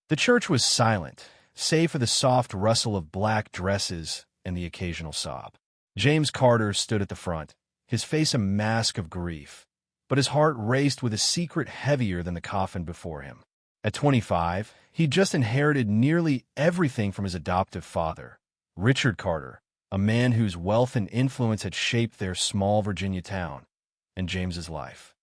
The church was silent, save for the soft rustle of black dresses and the occasional sob. James Carter stood at the front, his face a mask of grief, but his heart raced with a secret heavier than the coffin before him. At 25, he'd just inherited nearly everything from his adoptive father, Richard Carter, a man whose wealth and influence had shaped their small Virginia town and James's life.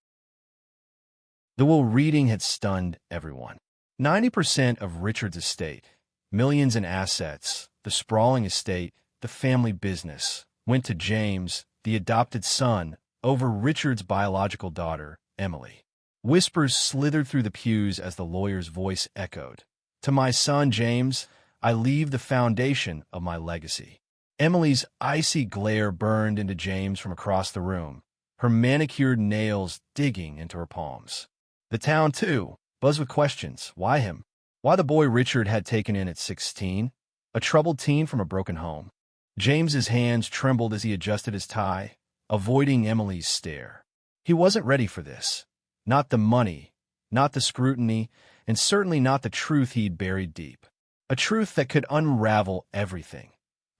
The will reading had stunned everyone. 90% of Richard's estate, millions in assets, the sprawling estate, the family business, went to James, the adopted son, over Richard's biological daughter, Emily. Whispers slithered through the pews as the lawyer's voice echoed. "To my son, James, I leave the foundation of my legacy." Emily's icy glare burned into James from across the room, her manicured nails digging into her palms. The town, too, buzzed with questions. Why him? Why the boy Richard had taken in at 16? A troubled teen from a broken home. James's hands trembled as he adjusted his tie, avoiding Emily's stare. He wasn't ready for this. Not the money, not the scrutiny, and certainly not the truth he'd buried deep. A truth that could unravel everything.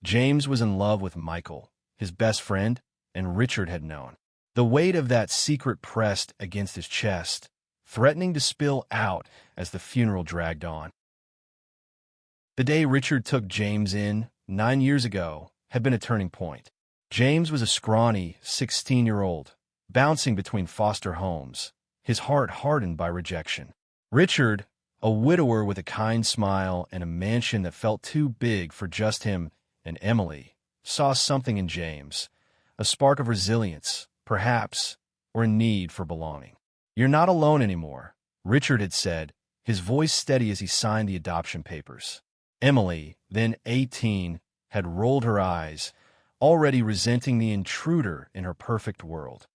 James was in love with Michael, his best friend, and Richard had known. The weight of that secret pressed against his chest, threatening to spill out as the funeral dragged on. The day Richard took James in, 9 years ago, had been a turning point. James was a scrawny 16-year-old, bouncing between foster homes, his heart hardened by rejection. Richard, a widower with a kind smile and a mansion that felt too big for just him and Emily, saw something in James, a spark of resilience, perhaps, or a need for belonging. "You're not alone anymore," Richard had said, his voice steady as he signed the adoption papers. Emily, then 18, had rolled her eyes, already resenting the intruder in her perfect world.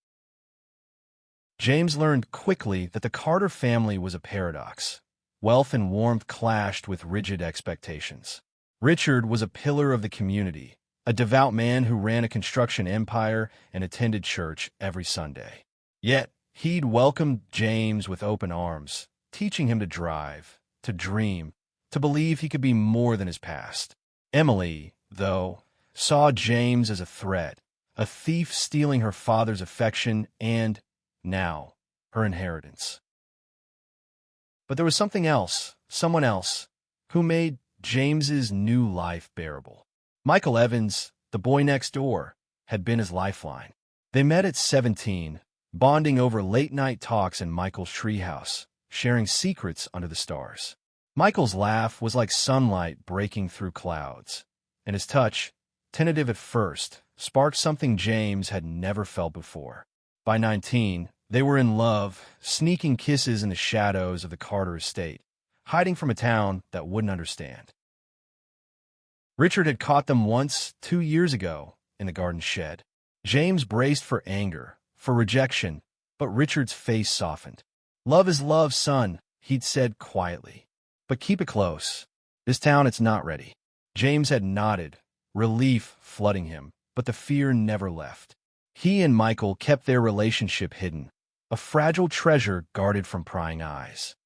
James learned quickly that the Carter family was a paradox. Wealth and warmth clashed with rigid expectations. Richard was a pillar of the community, a devout man who ran a construction empire and attended church every Sunday. Yet, he'd welcomed James with open arms, teaching him to drive, to dream, to believe he could be more than his past. Emily, though, saw James as a threat, a thief stealing her father's affection and, now, her inheritance. But there was something else, someone else, who made James's new life bearable. Michael Evans, the boy next door, had been his lifeline. They met at 17, bonding over late-night talks in Michael's treehouse, sharing secrets under the stars. Michael's laugh was like sunlight breaking through clouds, and his touch, tentative at first, sparked something James had never felt before. By 19, they were in love, sneaking kisses in the shadows of the Carter estate, hiding from a town that wouldn't understand. Richard had caught them once, 2 years ago, in the garden shed. James braced for anger, for rejection, but Richard's face softened. "Love is love, son," he'd said quietly. "But keep it close. This town, it's not ready." James had nodded, relief flooding him, but the fear never left. He and Michael kept their relationship hidden, a fragile treasure guarded from prying eyes.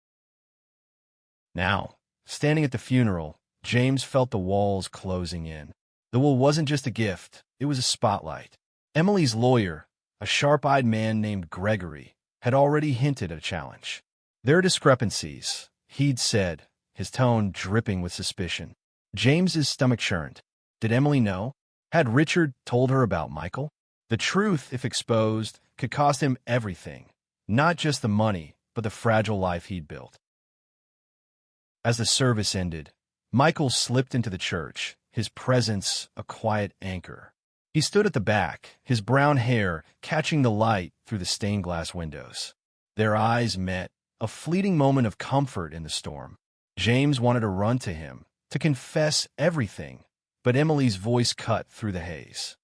Now, standing at the funeral, James felt the walls closing in. The will wasn't just a gift, it was a spotlight. Emily's lawyer, a sharp-eyed man named Gregory, had already hinted at a challenge. "There are discrepancies," he'd said, his tone dripping with suspicion. James's stomach churned. Did Emily know? Had Richard told her about Michael? The truth, if exposed, could cost him everything, not just the money, but the fragile life he'd built. As the service ended, Michael slipped into the church, his presence a quiet anchor. He stood at the back, his brown hair catching the light through the stained glass windows. Their eyes met, a fleeting moment of comfort in the storm. James wanted to run to him, to confess everything, but Emily's voice cut through the haze.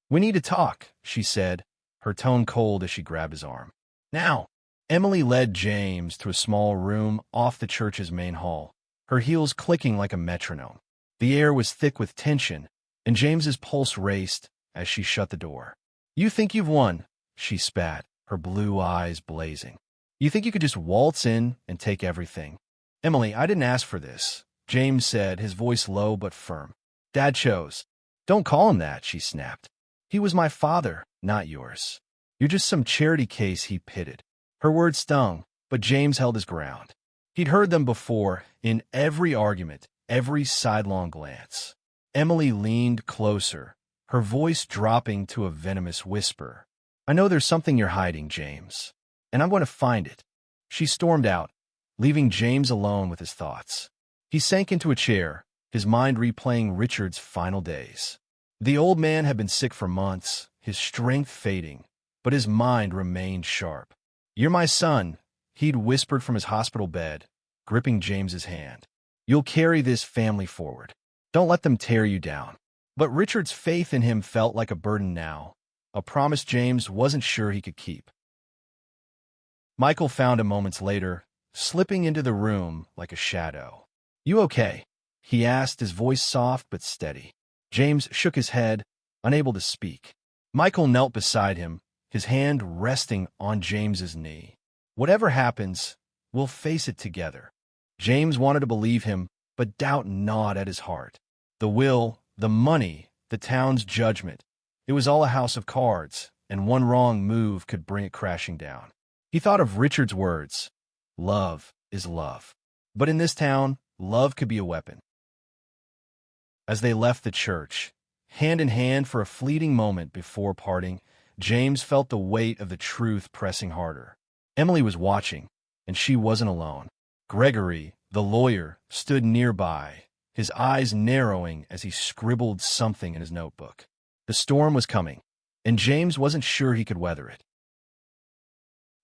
"We need to talk," she said, her tone cold as she grabbed his arm. "Now." Emily led James to a small room off the church's main hall, her heels clicking like a metronome. The air was thick with tension, and James's pulse raced as she shut the door. "You think you've won," she spat, her blue eyes blazing. "You think you could just waltz in and take everything. Emily, I didn't ask for this, James said, his voice low but firm. Dad chose. Don't call him that, she snapped. He was my father, not yours. You're just some charity case he pitted. Her words stung, but James held his ground. He'd heard them before, in every argument, every sidelong glance. Emily leaned closer, her voice dropping to a venomous whisper. I know there's something you're hiding, James, and I'm going to find it. She stormed out, leaving James alone with his thoughts. He sank into a chair, his mind replaying Richard's final days. The old man had been sick for months, his strength fading, but his mind remained sharp. You're my son, he'd whispered from his hospital bed, gripping James's hand. You'll carry this family forward. Don't let them tear you down. But Richard's faith in him felt like a burden now, a promise James wasn't sure he could keep. Michael found him moments later, slipping into the room like a shadow. You okay? He asked, his voice soft but steady. James shook his head, unable to speak. Michael knelt beside him, his hand resting on James's knee. Whatever happens, we'll face it together. James wanted to believe him, but doubt gnawed at his heart. The will, the money, the town's judgment. It was all a house of cards, and one wrong move could bring it crashing down. He thought of Richard's words. Love is love. But in this town, love could be a weapon. As they left the church, hand in hand for a fleeting moment before parting, James felt the weight of the truth pressing harder. Emily was watching, and she wasn't alone. Gregory, the lawyer, stood nearby, his eyes narrowing as he scribbled something in his notebook. The storm was coming, and James wasn't sure he could weather it.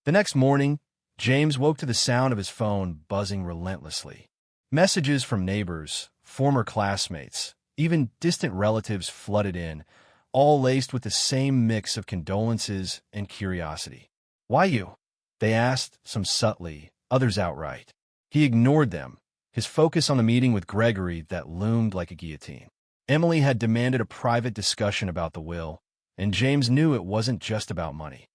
The next morning, James woke to the sound of his phone buzzing relentlessly. Messages from neighbors, former classmates, even distant relatives flooded in, all laced with the same mix of condolences and curiosity. Why you? They asked, some subtly, others outright. He ignored them, his focus on the meeting with Gregory that loomed like a guillotine. Emily had demanded a private discussion about the will, and James knew it wasn't just about money.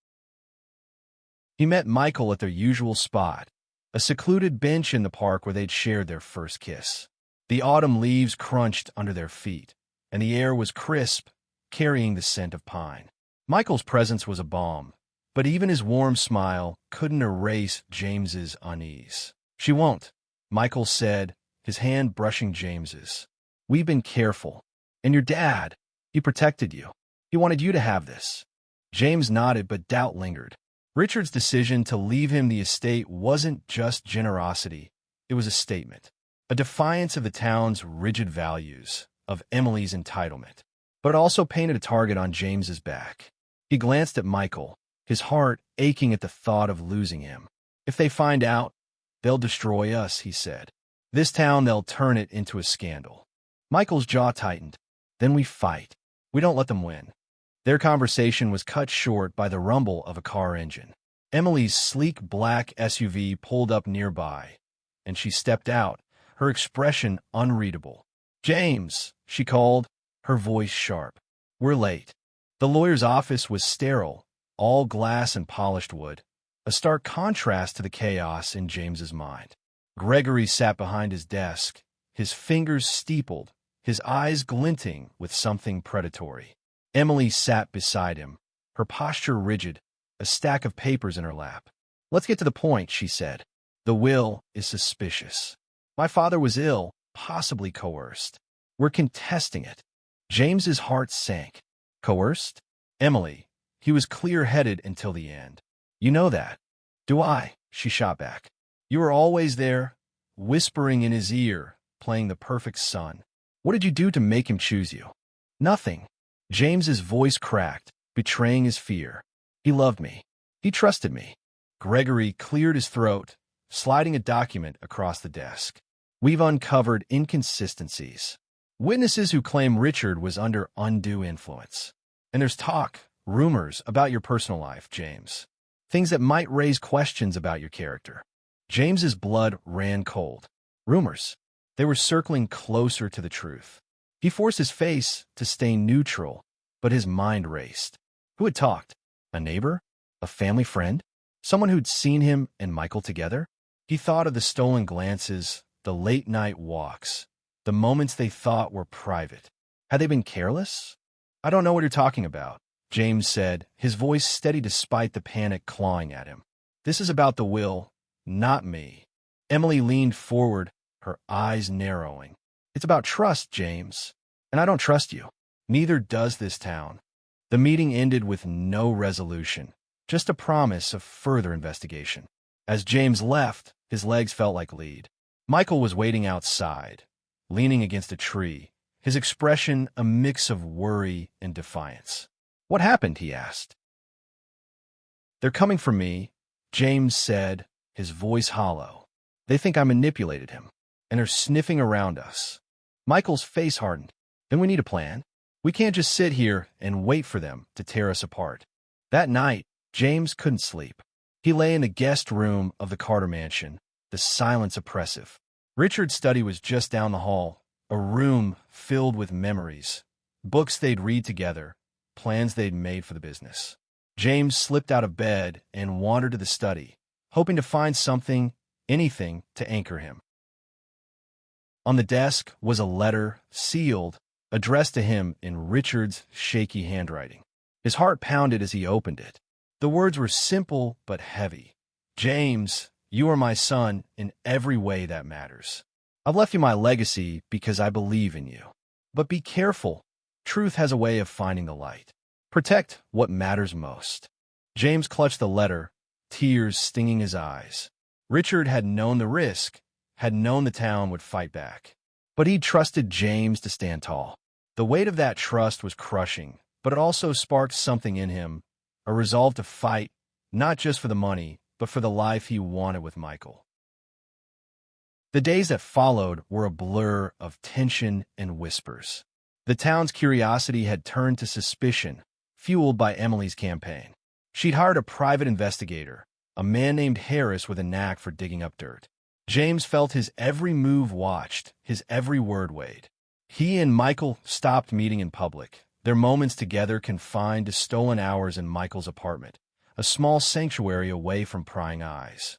He met Michael at their usual spot, a secluded bench in the park where they'd shared their first kiss. The autumn leaves crunched under their feet, and the air was crisp, carrying the scent of pine. Michael's presence was a balm, but even his warm smile couldn't erase James's unease. She won't, Michael said, his hand brushing James's. We've been careful. And your dad, he protected you. He wanted you to have this. James nodded, but doubt lingered. Richard's decision to leave him the estate wasn't just generosity. It was a statement, a defiance of the town's rigid values, of Emily's entitlement. But it also painted a target on James's back. He glanced at Michael, his heart aching at the thought of losing him. If they find out, they'll destroy us, he said. This town, they'll turn it into a scandal. Michael's jaw tightened. Then we fight. We don't let them win. Their conversation was cut short by the rumble of a car engine. Emily's sleek black SUV pulled up nearby, and she stepped out, her expression unreadable. James, she called, her voice sharp. We're late. The lawyer's office was sterile, all glass and polished wood, a stark contrast to the chaos in James's mind. Gregory sat behind his desk, his fingers steepled, his eyes glinting with something predatory. Emily sat beside him, her posture rigid, a stack of papers in her lap. Let's get to the point, she said. The will is suspicious. My father was ill, possibly coerced. We're contesting it. James's heart sank. Coerced? Emily, he was clear-headed until the end. You know that. Do I? She shot back. You were always there, whispering in his ear, playing the perfect son. What did you do to make him choose you? Nothing. James's voice cracked, betraying his fear. He loved me. He trusted me. Gregory cleared his throat, sliding a document across the desk. We've uncovered inconsistencies. Witnesses who claim Richard was under undue influence. And there's talk, rumors about your personal life, James. Things that might raise questions about your character. James's blood ran cold. Rumors. They were circling closer to the truth. He forced his face to stay neutral, but his mind raced. Who had talked? A neighbor? A family friend? Someone who'd seen him and Michael together? He thought of the stolen glances, the late-night walks, the moments they thought were private. Had they been careless? I don't know what you're talking about, James said, his voice steady despite the panic clawing at him. This is about the will, not me. Emily leaned forward, her eyes narrowing. It's about trust, James, and I don't trust you. Neither does this town. The meeting ended with no resolution, just a promise of further investigation. As James left, his legs felt like lead. Michael was waiting outside, leaning against a tree, his expression a mix of worry and defiance. What happened? He asked. They're coming for me, James said, his voice hollow. They think I manipulated him, and are sniffing around us. Michael's face hardened. Then we need a plan. We can't just sit here and wait for them to tear us apart. That night, James couldn't sleep. He lay in the guest room of the Carter mansion, the silence oppressive. Richard's study was just down the hall, a room filled with memories, books they'd read together, plans they'd made for the business. James slipped out of bed and wandered to the study, hoping to find something, anything, to anchor him. On the desk was a letter, sealed, addressed to him in Richard's shaky handwriting. His heart pounded as he opened it. The words were simple but heavy. James, you are my son in every way that matters. I've left you my legacy because I believe in you. But be careful. Truth has a way of finding the light. Protect what matters most. James clutched the letter, tears stinging his eyes. Richard had known the risk, had known the town would fight back. But he'd trusted James to stand tall. The weight of that trust was crushing, but it also sparked something in him, a resolve to fight, not just for the money, but for the life he wanted with Michael. The days that followed were a blur of tension and whispers. The town's curiosity had turned to suspicion, fueled by Emily's campaign. She'd hired a private investigator, a man named Harris with a knack for digging up dirt. James felt his every move watched, his every word weighed. He and Michael stopped meeting in public, their moments together confined to stolen hours in Michael's apartment, a small sanctuary away from prying eyes.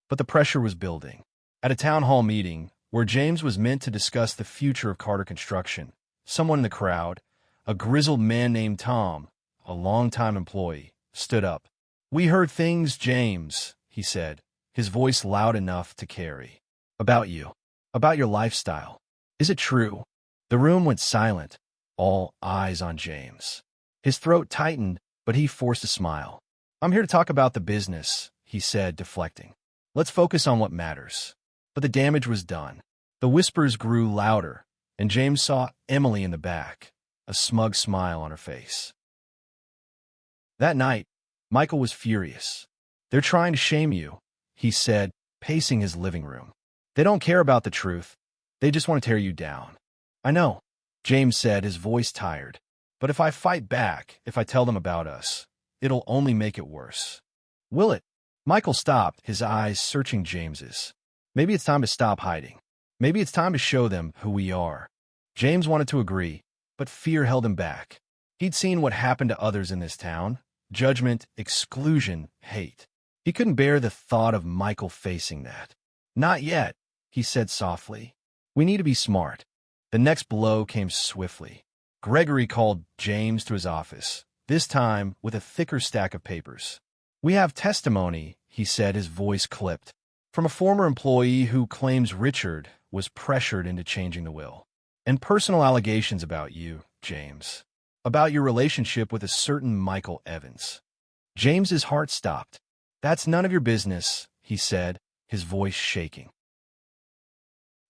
But the pressure was building. At a town hall meeting, where James was meant to discuss the future of Carter Construction, someone in the crowd, a grizzled man named Tom, a longtime employee, stood up. We heard things, James, he said, his voice loud enough to carry. About you. About your lifestyle. Is it true? The room went silent, all eyes on James. His throat tightened, but he forced a smile. I'm here to talk about the business, he said, deflecting. Let's focus on what matters. But the damage was done. The whispers grew louder, and James saw Emily in the back, a smug smile on her face. That night, Michael was furious. They're trying to shame you, he said, pacing his living room. They don't care about the truth. They just want to tear you down. I know, James said, his voice tired. But if I fight back, if I tell them about us, it'll only make it worse. Will it? Michael stopped, his eyes searching James's. Maybe it's time to stop hiding. Maybe it's time to show them who we are. James wanted to agree, but fear held him back. He'd seen what happened to others in this town. Judgment, exclusion, hate. He couldn't bear the thought of Michael facing that. Not yet, he said softly. We need to be smart. The next blow came swiftly. Gregory called James to his office, this time with a thicker stack of papers. We have testimony, he said, his voice clipped, from a former employee who claims Richard was pressured into changing the will. And personal allegations about you, James. About your relationship with a certain Michael Evans. James's heart stopped. That's none of your business, he said, his voice shaking.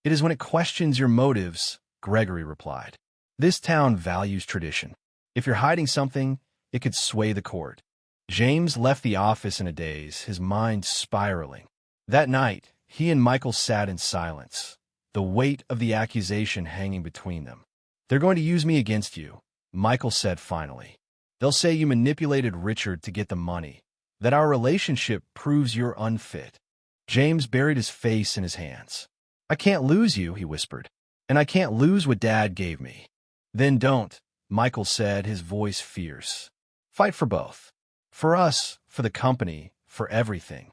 It is when it questions your motives, Gregory replied. This town values tradition. If you're hiding something, it could sway the court. James left the office in a daze, his mind spiraling. That night, he and Michael sat in silence, the weight of the accusation hanging between them. They're going to use me against you, Michael said finally. They'll say you manipulated Richard to get the money, that our relationship proves you're unfit. James buried his face in his hands. I can't lose you, he whispered, and I can't lose what Dad gave me. Then don't, Michael said, his voice fierce. Fight for both. For us, for the company, for everything.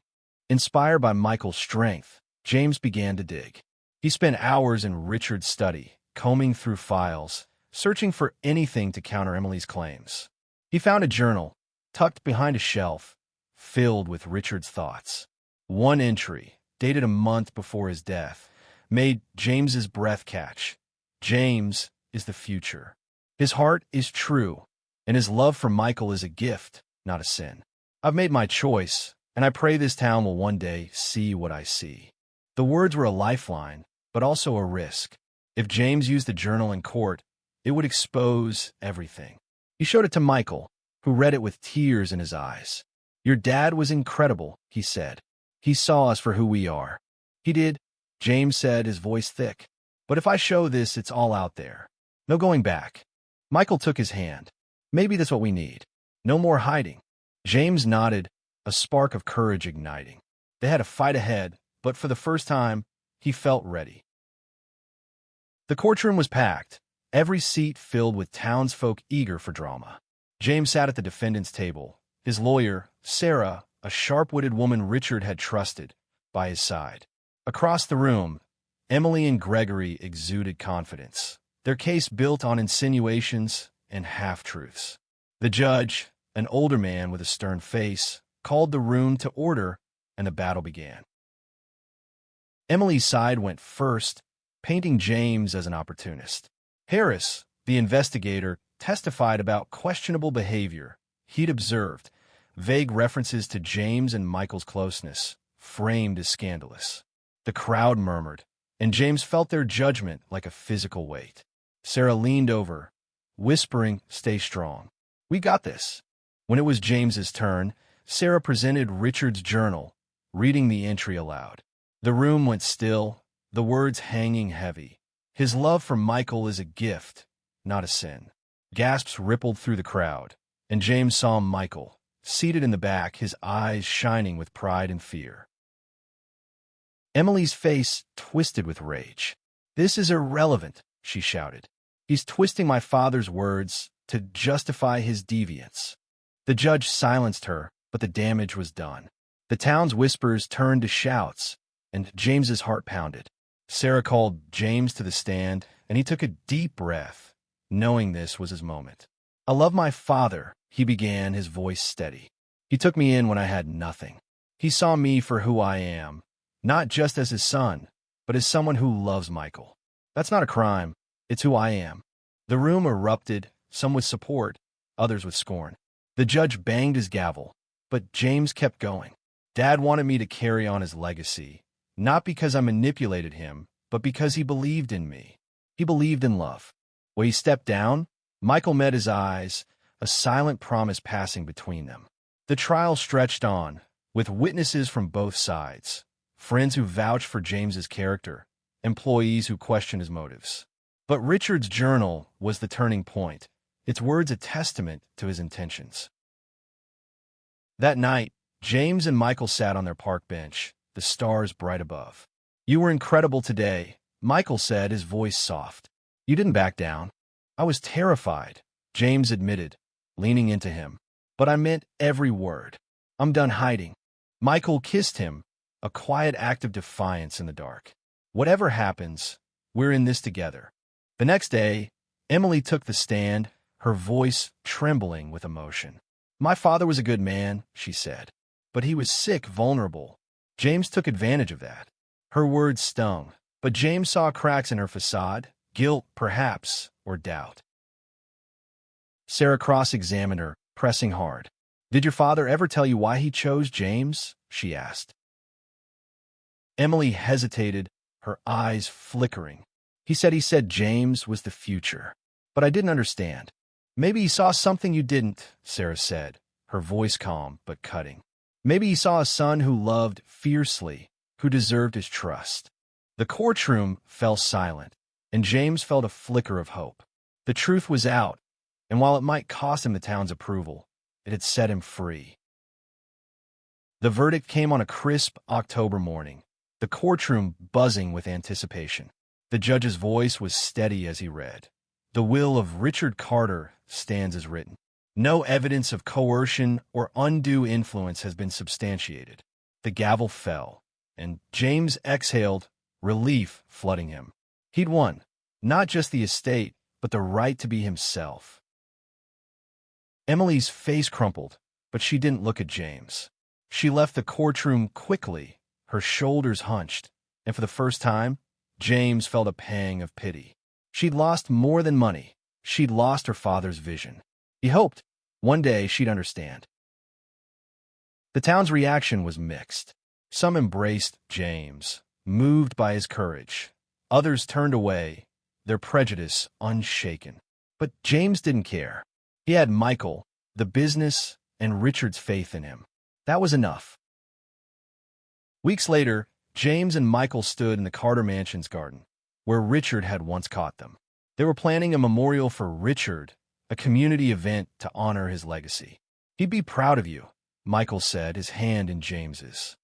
Inspired by Michael's strength, James began to dig. He spent hours in Richard's study, combing through files, searching for anything to counter Emily's claims. He found a journal, tucked behind a shelf, filled with Richard's thoughts. One entry, dated a month before his death, made James's breath catch. James is the future. His heart is true, and his love for Michael is a gift, not a sin. I've made my choice, and I pray this town will one day see what I see. The words were a lifeline, but also a risk. If James used the journal in court, it would expose everything. He showed it to Michael, who read it with tears in his eyes. "Your dad was incredible," he said. "He saw us for who we are." "He did," James said, his voice thick. "But if I show this, it's all out there. No going back." Michael took his hand. "Maybe that's what we need. No more hiding." James nodded, a spark of courage igniting. They had a fight ahead, but for the first time, he felt ready. The courtroom was packed, every seat filled with townsfolk eager for drama. James sat at the defendant's table, his lawyer, Sarah, a sharp-witted woman Richard had trusted, by his side. Across the room, Emily and Gregory exuded confidence, their case built on insinuations and half-truths. The judge, an older man with a stern face, called the room to order, and the battle began. Emily's side went first, painting James as an opportunist. Harris, the investigator, testified about questionable behavior he'd observed, vague references to James and Michael's closeness, framed as scandalous. The crowd murmured, and James felt their judgment like a physical weight. Sarah leaned over, whispering, "Stay strong. We got this." When it was James's turn, Sarah presented Richard's journal, reading the entry aloud. The room went still, the words hanging heavy. "His love for Michael is a gift, not a sin." Gasps rippled through the crowd, and James saw Michael, seated in the back, his eyes shining with pride and fear. Emily's face twisted with rage. "This is irrelevant," she shouted. "He's twisting my father's words to justify his deviance." The judge silenced her, but the damage was done. The town's whispers turned to shouts, and James's heart pounded. Sarah called James to the stand, and he took a deep breath, knowing this was his moment. "I love my father," he began, his voice steady. "He took me in when I had nothing. He saw me for who I am, not just as his son, but as someone who loves Michael. That's not a crime. It's who I am." The room erupted, some with support, others with scorn. The judge banged his gavel, but James kept going. "Dad wanted me to carry on his legacy, not because I manipulated him, but because he believed in me. He believed in love." When he stepped down, Michael met his eyes, a silent promise passing between them. The trial stretched on, with witnesses from both sides, friends who vouched for James's character, employees who questioned his motives. But Richard's journal was the turning point, its words a testament to his intentions. That night, James and Michael sat on their park bench, the stars bright above. "You were incredible today," Michael said, his voice soft. "You didn't back down." "I was terrified," James admitted, leaning into him. "But I meant every word. I'm done hiding." Michael kissed him, a quiet act of defiance in the dark. "Whatever happens, we're in this together." The next day, Emily took the stand, her voice trembling with emotion. "My father was a good man," she said, "but he was sick, vulnerable. James took advantage of that." Her words stung, but James saw cracks in her facade, guilt, perhaps, or doubt. Sarah cross-examined her, pressing hard. "Did your father ever tell you why he chose James?" she asked. Emily hesitated, her eyes flickering. He said James was the future, but I didn't understand." "Maybe he saw something you didn't," Sarah said, her voice calm but cutting. "Maybe he saw a son who loved fiercely, who deserved his trust." The courtroom fell silent, and James felt a flicker of hope. The truth was out, and while it might cost him the town's approval, it had set him free. The verdict came on a crisp October morning, the courtroom buzzing with anticipation. The judge's voice was steady as he read. "The will of Richard Carter stands as written. No evidence of coercion or undue influence has been substantiated. The gavel fell, and James exhaled, relief flooding him. He'd won, not just the estate, but the right to be himself. Emily's face crumpled, but she didn't look at James. She left the courtroom quickly, her shoulders hunched, and for the first time, James felt a pang of pity. She'd lost more than money. She'd lost her father's vision. He hoped one day she'd understand. The town's reaction was mixed. Some embraced James, moved by his courage. Others turned away, their prejudice unshaken. But James didn't care. He had Michael, the business, and Richard's faith in him. That was enough. Weeks later, James and Michael stood in the Carter Mansion's garden, where Richard had once caught them. They were planning a memorial for Richard, a community event to honor his legacy. "He'd be proud of you," Michael said, his hand in James's.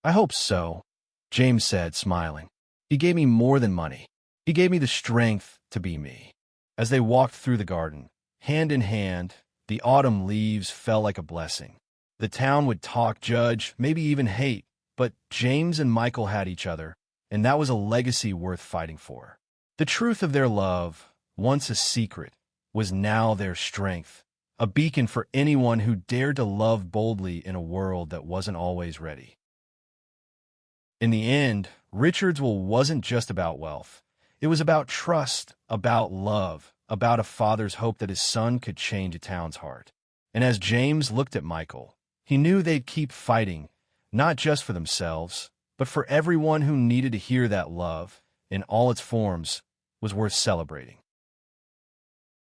"I hope so," James said, smiling. "He gave me more than money. He gave me the strength to be me." As they walked through the garden, hand in hand, the autumn leaves fell like a blessing. The town would talk, judge, maybe even hate, but James and Michael had each other, and that was a legacy worth fighting for. The truth of their love, once a secret, was now their strength, a beacon for anyone who dared to love boldly in a world that wasn't always ready. In the end, Richard's will wasn't just about wealth. It was about trust, about love, about a father's hope that his son could change a town's heart. And as James looked at Michael, he knew they'd keep fighting, not just for themselves, but for everyone who needed to hear that love, in all its forms, was worth celebrating.